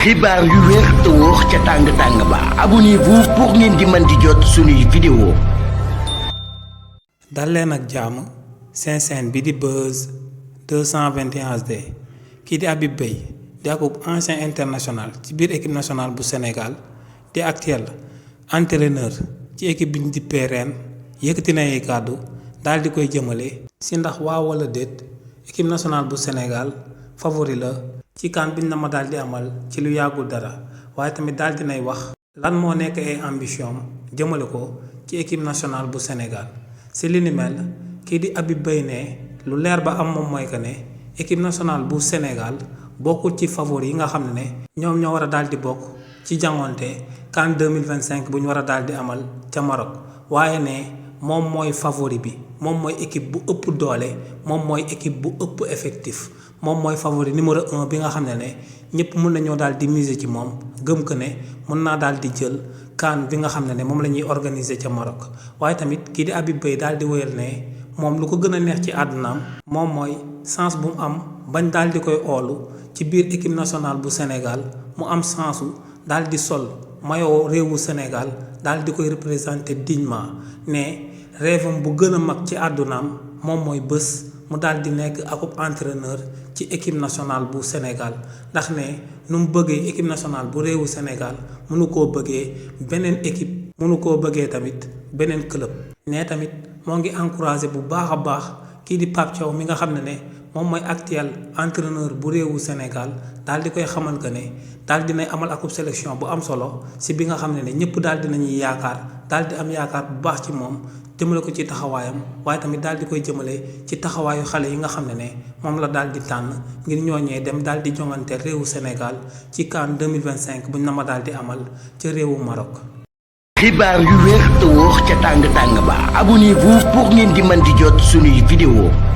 xibaar yu wér te wóor ca tàng ba abonnez-vous pour ngeen di mën di jot suñuy vidéo. dal leen ak jàmm seen chaîne bi di Buzz 221 HD kii di Habib Beye di akub ancien international ci biir équipe nationale bu Sénégal di actuel entraîneur ci équipe bi ñu dippee ren yëkkati na ay kàddu daal di koy jëmale si ndax waaw wala déet équipe nationale bu Sénégal favori la ci CAN biñ na ma daal di amal ci lu yàggul dara waaye tamit daal di nay wax lan moo nekk ay ambition jëmale ko ci équipe nationale bu Sénégal si li ni mel kii di Habib Beye ne lu leer ba am moom mooy que ne équipe nationale bu Sénégal bokkul ci favori yi nga xam ne ñoom ñoo war a daal di bokk ci jàngonte CAN 2025 bu ñu war a daal di amal ca Maroc waaye ne moom mooy favori bi moom mooy équipe bu ëpp doole moom mooy équipe bu ëpp effectif moom mooy favori numéro 1 bi nga xam ne ñëpp mën nañoo daal di miser ci moom gëm que ne mën naa daal di jël CAN bi nga xam ne moom la ñuy organiser ca Maroc waaye tamit kii di Habib Beye daal di wéyal ne moom lu ko gën a neex ci àddunaam moom mooy chance bu mu am bañ daal di koy oolu ci biir équipe nationale bu Sénégal mu am chance daal di sol maillot réewu Sénégal daal di koy représenter dignement ne rêvam bu gën a mag ci àddunaam moom mooy bés mu daal di nekk akub entraîneur ci équipe nationale bu Sénégal ndax ne nu mu bëggee équipe nationale bu réewu Sénégal mënu koo bëggee beneen équipe mënu koo bëggee tamit beneen club. ne tamit moo ngi encouragé bu baax a baax kii di Pape Thiaw mi nga xam ne moom mooy actuel entraîneur bu réewu Sénégal daal di koy xamal que ne daal dinay amal akub sélection bu am solo si bi nga xam ne ñëpp daal dinañuy yaakaar daal di am yaakaar bu baax ci moom jëmale ko ci taxawaayam waaye tamit daal di koy jëmale ci taxawaayu xale yi nga xam ne moom la daal di tànn ngir ñooñee dem daal di jongante réewu Sénégal ci CAN 2025 buñ na ma daal di amal ca réewu Maroc. xibaar yu wér te wóor ca tàng ba abonnez-vous pour ngeen di mën di jot suñuy vidéo.